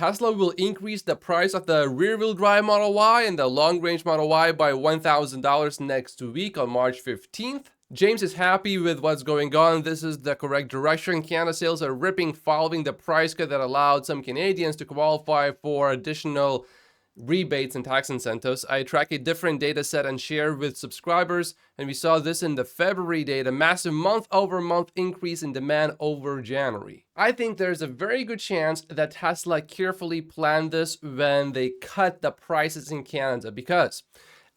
Tesla will increase the price of the rear-wheel drive Model Y and the long-range Model Y by $1,000 next week on March 15th. James is happy with what's going on. This is the correct direction. Canada sales are ripping following the price cut that allowed some Canadians to qualify for additional rebates and tax incentives. I track a different data set and share with subscribers, and we saw this in the February data, massive month-over-month increase in demand over January. I think there's a very good chance that Tesla carefully planned this when they cut the prices in Canada, because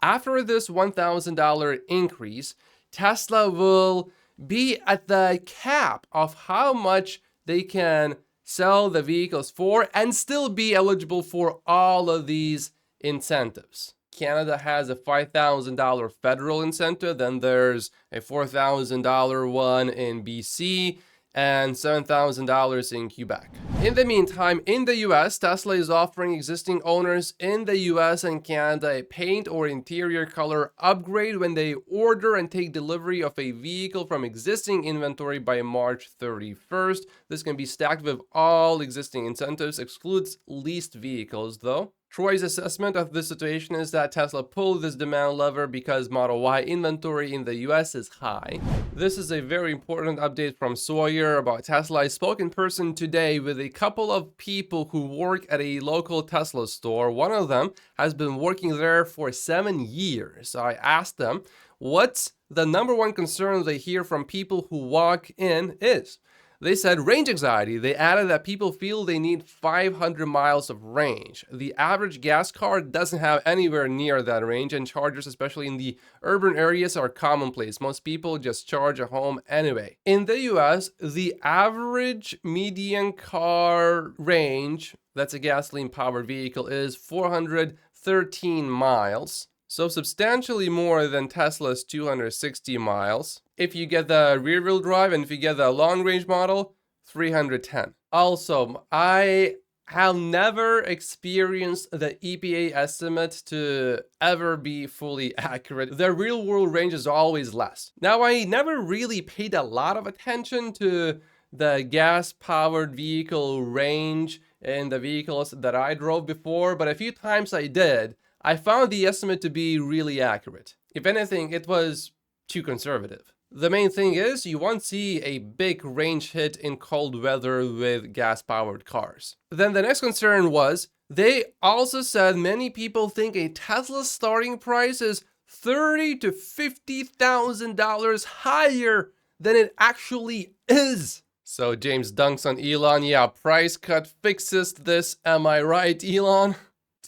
after this $1,000 increase, Tesla will be at the cap of how much they can sell the vehicles for and still be eligible for all of these incentives. Canada has a $5,000 federal incentive, then there's a $4,000 one in BC, and $7,000 in Quebec. In the meantime, in the US, Tesla is offering existing owners in the US and Canada a paint or interior color upgrade when they order and take delivery of a vehicle from existing inventory by March 31st. This can be stacked with all existing incentives, excludes leased vehicles though. Troy's assessment of this situation is that Tesla pulled this demand lever because Model Y inventory in the US is high. This is a very important update from Sawyer about Tesla. I spoke in person today with a couple of people who work at a local Tesla store. One of them has been working there for 7 years. So I asked them, what's the number one concern they hear from people who walk in is? They said range anxiety. They added that people feel they need 500 miles of range. The average gas car doesn't have anywhere near that range, and chargers, especially in the urban areas, are commonplace. Most people just charge at home anyway. In the US, the average median car range, that's a gasoline-powered vehicle, is 413 miles. So substantially more than Tesla's 260 miles. If you get the rear-wheel drive and if you get the long-range model, 310. Also, I have never experienced the EPA estimate to ever be fully accurate. The real-world range is always less. Now, I never really paid a lot of attention to the gas-powered vehicle range in the vehicles that I drove before, but a few times I did. I found the estimate to be really accurate. If anything, it was too conservative. The main thing is you won't see a big range hit in cold weather with gas-powered cars. Then the next concern was, they also said many people think a Tesla starting price is $30,000 to $50,000 higher than it actually is. So James dunks on Elon, yeah, price cut fixes this, am I right, Elon?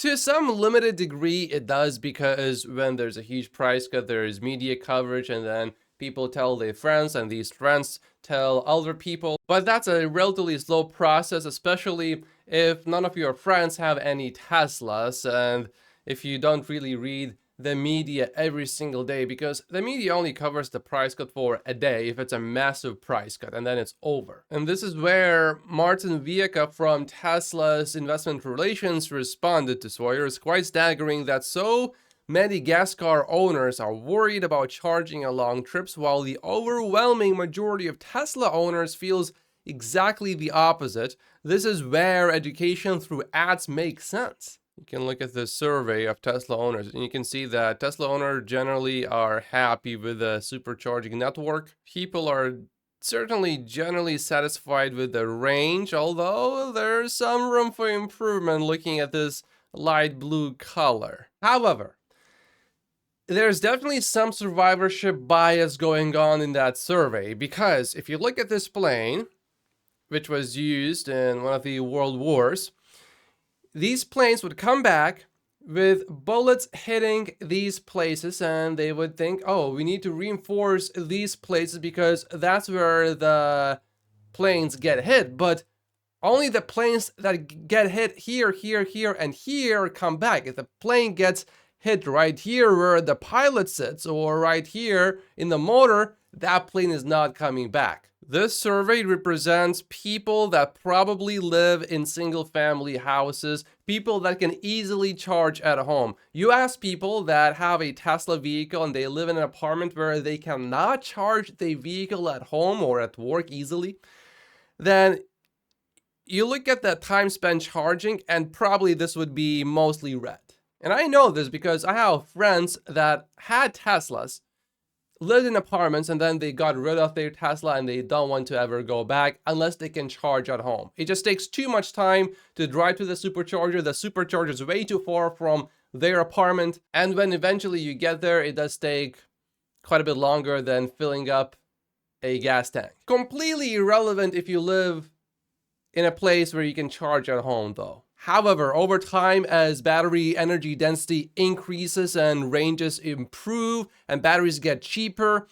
To some limited degree, it does, because when there's a huge price cut, there is media coverage, and then people tell their friends, and these friends tell other people. But that's a relatively slow process, especially if none of your friends have any Teslas, and if you don't really read the media every single day, because the media only covers the price cut for a day if it's a massive price cut, and then it's over. And this is where Martin Vieca from Tesla's investment relations responded to Sawyer. It's quite staggering that so many gas car owners are worried about charging along trips, while the overwhelming majority of Tesla owners feels exactly the opposite. This is where education through ads makes sense. You can look at the survey of Tesla owners, and you can see that Tesla owners generally are happy with the supercharging network. People are certainly generally satisfied with the range, although there's some room for improvement looking at this light blue color. However, there's definitely some survivorship bias going on in that survey, because if you look at this plane, which was used in one of the world wars, these planes would come back with bullets hitting these places, and they would think, oh, we need to reinforce these places because that's where the planes get hit. But only the planes that get hit here, here, here, and here come back. If the plane gets hit right here where the pilot sits, or right here in the motor, that plane is not coming back. This survey represents people that probably live in single-family houses, people that can easily charge at home. You ask people that have a Tesla vehicle and they live in an apartment where they cannot charge their vehicle at home or at work easily, then you look at the time spent charging, and probably this would be mostly red. And I know this because I have friends that had Teslas, lived in apartments, and then they got rid of their Tesla and they don't want to ever go back unless they can charge at home. It just takes too much time to drive to the supercharger. The supercharger is way too far from their apartment. And when eventually you get there, it does take quite a bit longer than filling up a gas tank. Completely irrelevant if you live in a place where you can charge at home though. However, over time, as battery energy density increases and ranges improve and batteries get cheaper,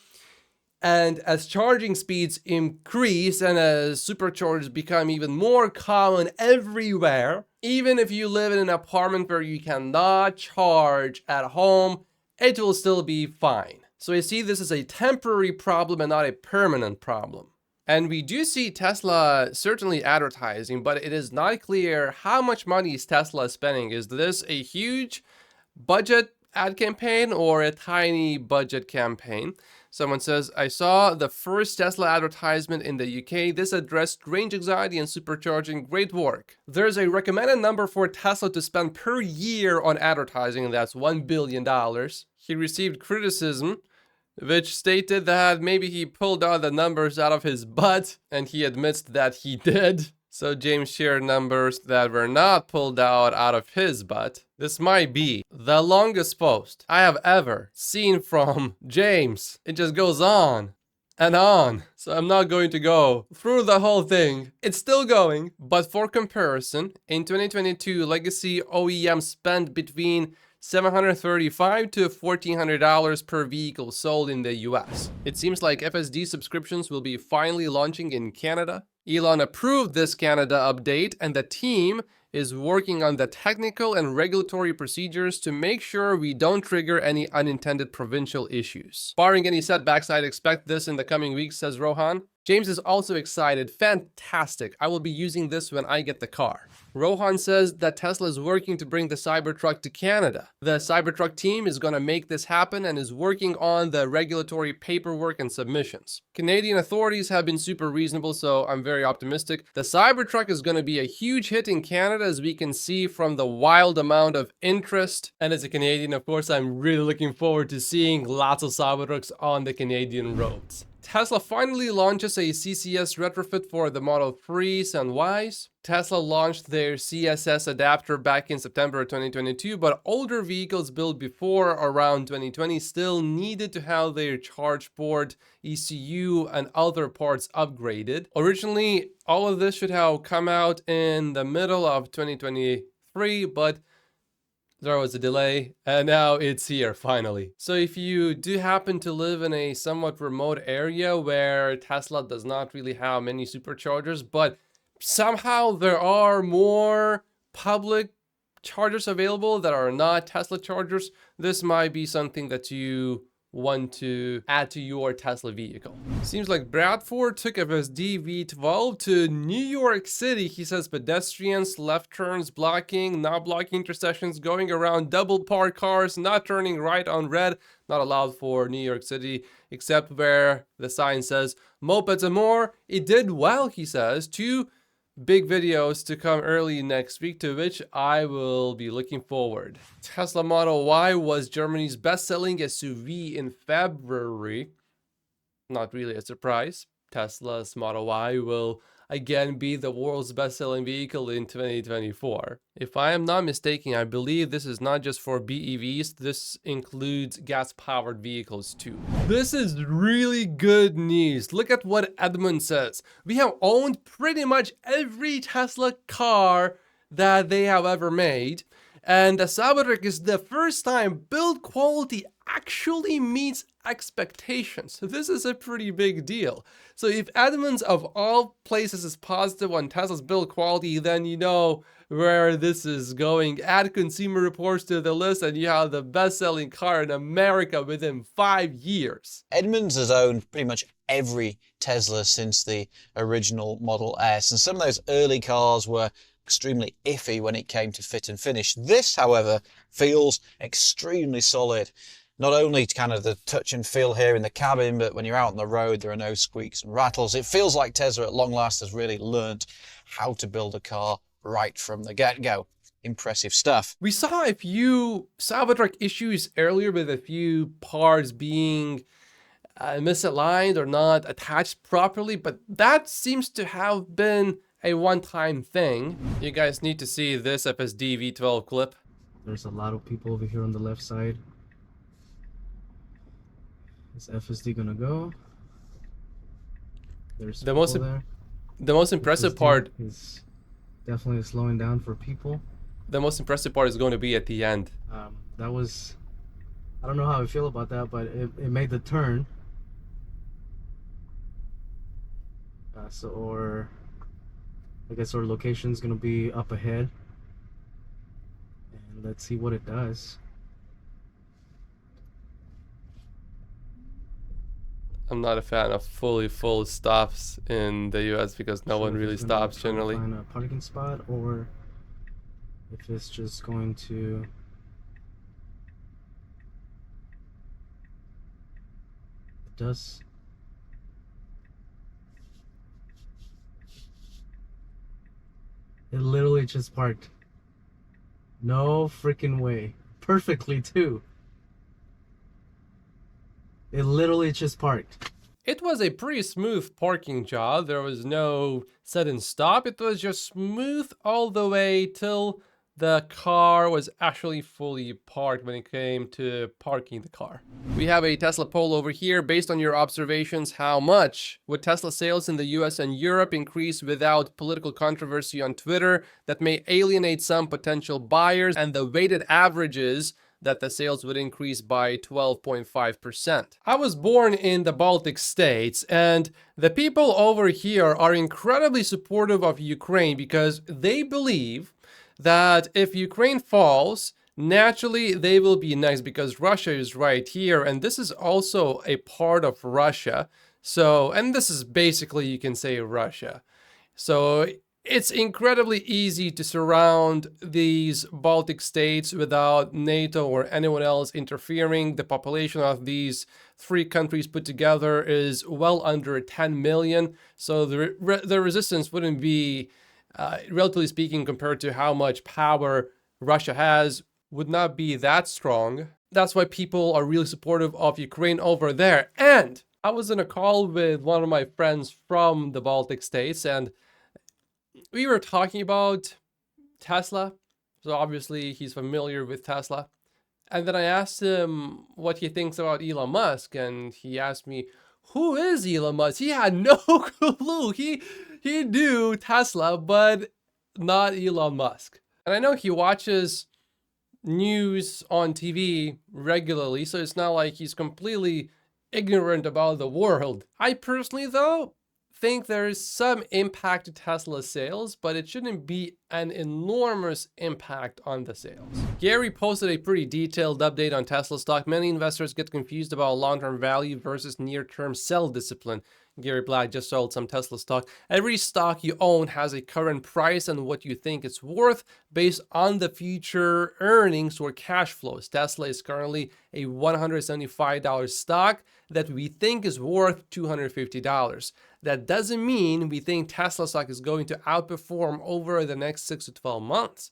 and as charging speeds increase and as superchargers become even more common everywhere, even if you live in an apartment where you cannot charge at home, it will still be fine. So I see this as a temporary problem and not a permanent problem. And we do see Tesla certainly advertising, but it is not clear how much money is Tesla spending. Is this a huge budget ad campaign or a tiny budget campaign? Someone says, I saw the first Tesla advertisement in the UK. This addressed range anxiety and supercharging. Great work. There's a recommended number for Tesla to spend per year on advertising, and that's $1 billion. He received criticism, which stated that maybe he pulled out the numbers out of his butt, and he admits that he did. So James shared numbers that were not pulled out of his butt. This might be the longest post I have ever seen from James. It just goes on and on. So I'm not going to go through the whole thing. It's still going, but for comparison, in 2022, legacy OEMs spent between $735 to $1,400 per vehicle sold in the US. It seems like FSD subscriptions will be finally launching in Canada. Elon approved this Canada update, and the team is working on the technical and regulatory procedures to make sure we don't trigger any unintended provincial issues. Barring any setbacks, I'd expect this in the coming weeks, says Rohan. James is also excited. Fantastic. I will be using this when I get the car. Rohan says that Tesla is working to bring the Cybertruck to Canada. The Cybertruck team is going to make this happen and is working on the regulatory paperwork and submissions. Canadian authorities have been super reasonable, so I'm very optimistic. The Cybertruck is going to be a huge hit in Canada, as we can see from the wild amount of interest. And as a Canadian, of course, I'm really looking forward to seeing lots of Cybertrucks on the Canadian roads. Tesla finally launches a CCS retrofit for the Model 3s and Ys. Tesla launched their CSS adapter back in September 2022, but older vehicles built before around 2020 still needed to have their charge port, ECU, and other parts upgraded. Originally, all of this should have come out in the middle of 2023, but there was a delay, and now it's here finally. So if you do happen to live in a somewhat remote area where Tesla does not really have many superchargers, but somehow there are more public chargers available that are not Tesla chargers, this might be something that you want to add to your Tesla vehicle. Seems like Bradford took FSD V12 to New York City. He says pedestrians, left turns, blocking, not blocking intersections, going around double parked cars, not turning right on red, not allowed for New York City, except where the sign says mopeds and more. It did well, he says. 2 big videos to come early next week, to which I will be looking forward. Tesla Model Y was Germany's best-selling SUV in February. Not really a surprise. Tesla's Model Y will again be the world's best-selling vehicle in 2024. If I am not mistaken, I believe this is not just for BEVs, this includes gas-powered vehicles too. This is really good news. Look at what Edmund says. We have owned pretty much every Tesla car that they have ever made, and the Cybertruck is the first time build quality actually meets expectations. So this is a pretty big deal. So if Edmunds of all places is positive on Tesla's build quality, then you know where this is going. Add Consumer Reports to the list and you have the best-selling car in America within 5 years. Edmunds has owned pretty much every Tesla since the original Model S, and some of those early cars were extremely iffy when it came to fit and finish. This, however, feels extremely solid. not only kind of the touch and feel here in the cabin, but when you're out on the road, there are no squeaks and rattles. It feels like Tesla at long last has really learned how to build a car right from the get-go. Impressive stuff. We saw a few Cybertruck issues earlier with a few parts being misaligned or not attached properly, but that seems to have been a one-time thing. You guys need to see this FSD V12 clip. There's a lot of people over here on the left side. Is FSD gonna go? There's The most impressive part is definitely slowing down for people. The most impressive part is going to be at the end. That was, I don't know how I feel about that, but it made the turn. Or I guess our location's gonna be up ahead, and let's see what it does. I'm not a fan of fully full stops in the US because no one really stops generally. Find a parking spot, or if it's just going to it literally just parked. No freaking way. Perfectly too. It literally just parked. It was a pretty smooth parking job. There was no sudden stop. It was just smooth all the way till the car was actually fully parked when it came to parking the car. We have a Tesla poll over here. Based on your observations, how much would Tesla sales in the US and Europe increase without political controversy on Twitter that may alienate some potential buyers? And the weighted averages that the sales would increase by 12.5%. I was born in the Baltic states, and the people over here are incredibly supportive of Ukraine because they believe that if Ukraine falls, naturally they will be next because Russia is right here, and this is also a part of Russia. So, and this is basically, you can say, Russia. So it's incredibly easy to surround these Baltic states without NATO or anyone else interfering. The population of these three countries put together is well under 10 million. So the resistance wouldn't be, relatively speaking, compared to how much power Russia has, would not be that strong. That's why people are really supportive of Ukraine over there. And I was in a call with one of my friends from the Baltic states, and we were talking about Tesla. So obviously he's familiar with Tesla. And then I asked him what he thinks about Elon Musk, and he asked me, who is Elon Musk? He had no clue. He knew Tesla, but not Elon Musk. And I know he watches news on TV regularly, so it's not like he's completely ignorant about the world. I personally, though, think there is some impact to Tesla sales, but it shouldn't be an enormous impact on the sales. Gary posted a pretty detailed update on Tesla stock. Many investors get confused about long-term value versus near-term sell discipline. Gary Black just sold some Tesla stock. Every stock you own has a current price and what you think it's worth based on the future earnings or cash flows. Tesla is currently a $175 stock that we think is worth $250. That doesn't mean we think Tesla stock is going to outperform over the next 6 to 12 months.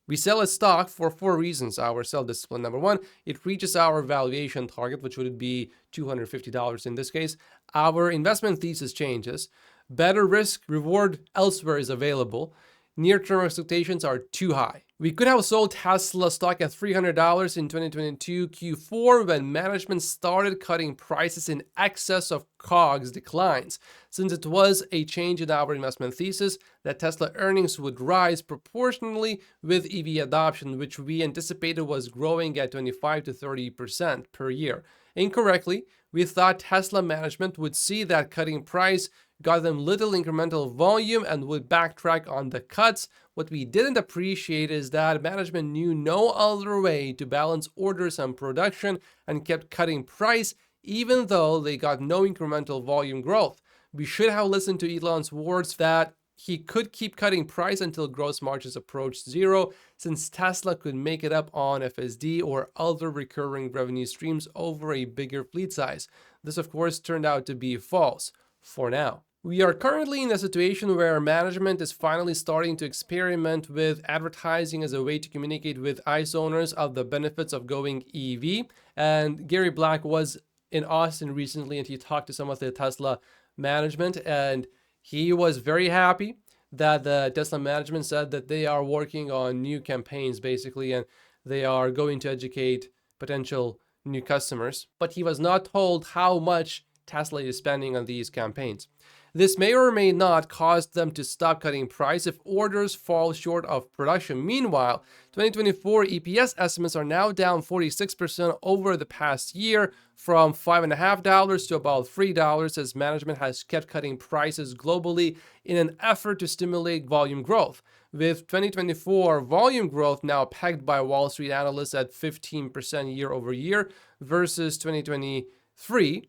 We sell a stock for 4 reasons. Our sell discipline. Number 1, it reaches our valuation target, which would be $250 in this case. Our investment thesis changes. Better risk reward elsewhere is available. Near-term expectations are too high. We could have sold Tesla stock at $300 in 2022 Q4 when management started cutting prices in excess of COGS declines, since it was a change in our investment thesis that Tesla earnings would rise proportionally with EV adoption, which we anticipated was growing at 25 to 30% per year. Incorrectly, we thought Tesla management would see that cutting price got them little incremental volume and would backtrack on the cuts. What we didn't appreciate is that management knew no other way to balance orders and production and kept cutting price even though they got no incremental volume growth. We should have listened to Elon's words that he could keep cutting price until gross margins approach zero, since Tesla could make it up on FSD or other recurring revenue streams over a bigger fleet size. This, of course, turned out to be false for now. We are currently in a situation where management is finally starting to experiment with advertising as a way to communicate with ICE owners of the benefits of going EV. And Gary Black was in Austin recently, and he talked to some of the Tesla management, and he was very happy that the Tesla management said that they are working on new campaigns, basically, and they are going to educate potential new customers. But he was not told how much Tesla is spending on these campaigns. This may or may not cause them to stop cutting price if orders fall short of production. Meanwhile, 2024 EPS estimates are now down 46% over the past year, from $5.50 to about $3, as management has kept cutting prices globally in an effort to stimulate volume growth. With 2024 volume growth now pegged by Wall Street analysts at 15% year over year versus 2023,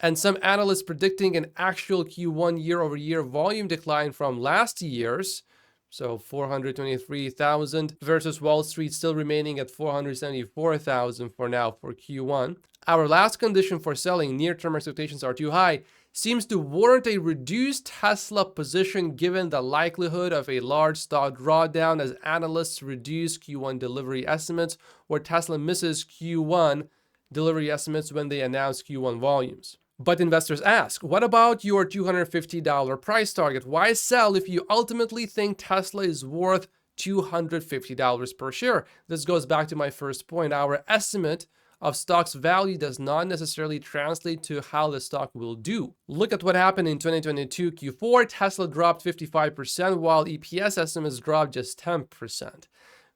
and some analysts predicting an actual Q1 year-over-year volume decline from last year's, so 423,000, versus Wall Street still remaining at 474,000 for now for Q1. Our last condition for selling, near-term expectations are too high, seems to warrant a reduced Tesla position given the likelihood of a large stock drawdown as analysts reduce Q1 delivery estimates, or Tesla misses Q1 delivery estimates when they announce Q1 volumes. But investors ask, what about your $250 price target? Why sell if you ultimately think Tesla is worth $250 per share? This goes back to my first point. Our estimate of stock's value does not necessarily translate to how the stock will do. Look at what happened in 2022 Q4. Tesla dropped 55%, while EPS estimates dropped just 10%,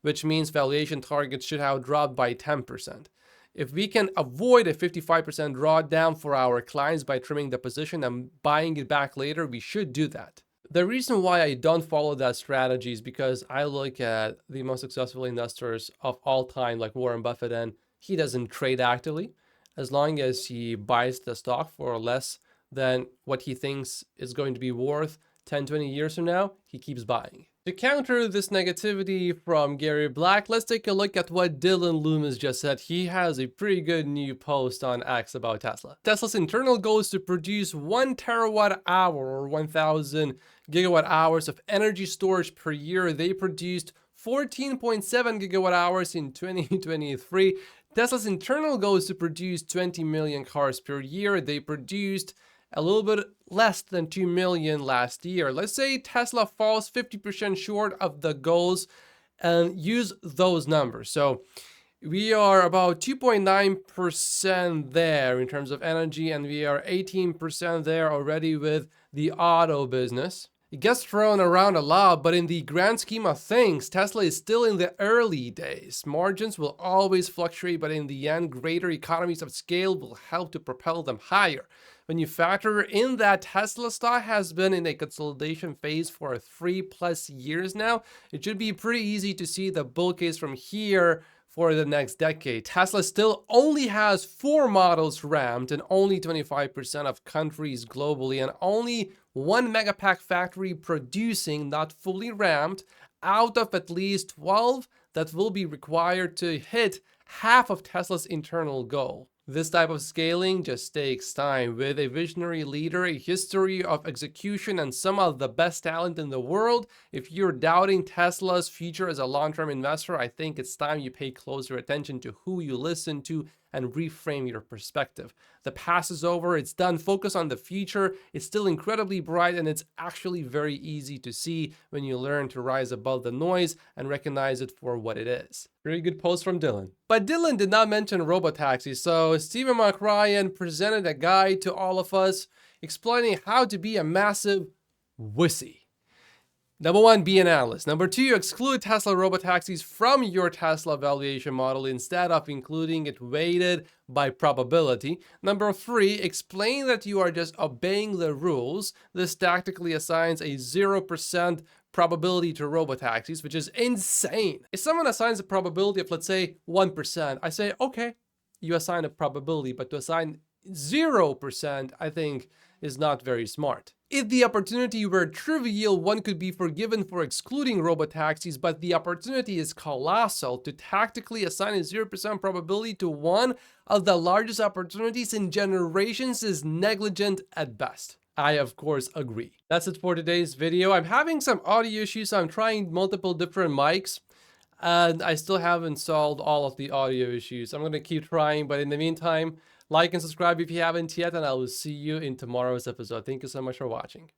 which means valuation targets should have dropped by 10%. If we can avoid a 55% drawdown for our clients by trimming the position and buying it back later, we should do that. The reason why I don't follow that strategy is because I look at the most successful investors of all time, like Warren Buffett, and he doesn't trade actively. As long as he buys the stock for less than what he thinks is going to be worth 10, 20 years from now, he keeps buying. To counter this negativity from Gary Black, let's take a look at what Dylan Loomis just said. He has a pretty good new post on X about Tesla. Tesla's internal goal is to produce 1 terawatt hour or 1,000 gigawatt hours of energy storage per year. They produced 14.7 gigawatt hours in 2023. Tesla's internal goal is to produce 20 million cars per year. They produced a little bit less than 2 million last year. Let's say Tesla falls 50% short of the goals and use those numbers. So we are about 2.9% there in terms of energy, and we are 18% there already with the auto business. It gets thrown around a lot, but in the grand scheme of things, Tesla is still in the early days. Margins will always fluctuate, but in the end, greater economies of scale will help to propel them higher. When you factor in that Tesla stock has been in a consolidation phase for 3+ years now, it should be pretty easy to see the bull case from here for the next decade. Tesla still only has 4 models ramped in only 25% of countries globally, and only 1 megapack factory producing, not fully ramped, out of at least 12 that will be required to hit half of Tesla's internal goal. This type of scaling just takes time. With a visionary leader, a history of execution, and some of the best talent in the world, if you're doubting Tesla's future as a long-term investor, I think it's time you pay closer attention to who you listen to and reframe your perspective. The past is over, it's done. Focus on the future. It's still incredibly bright, and it's actually very easy to see when you learn to rise above the noise and recognize it for what it is. Very good post from Dylan. But Dylan did not mention robotaxis, so Stephen McRyan presented a guide to all of us explaining how to be a massive wussy. Number 1, be an analyst. Number 2, exclude Tesla robotaxis from your Tesla valuation model instead of including it weighted by probability. Number 3, explain that you are just obeying the rules. This tactically assigns a 0% probability to robotaxis, which is insane. If someone assigns a probability of, let's say, 1%, I say, okay, you assign a probability, but to assign 0%, I think is not very smart. If the opportunity were trivial, one could be forgiven for excluding robotaxis, but the opportunity is colossal. To tactically assign a 0% probability to one of the largest opportunities in generations is negligent at best. I, of course, agree. That's it for today's video. I'm having some audio issues, so I'm trying multiple different mics, and I still haven't solved all of the audio issues. I'm going to keep trying, but in the meantime, like and subscribe if you haven't yet, and I will see you in tomorrow's episode. Thank you so much for watching.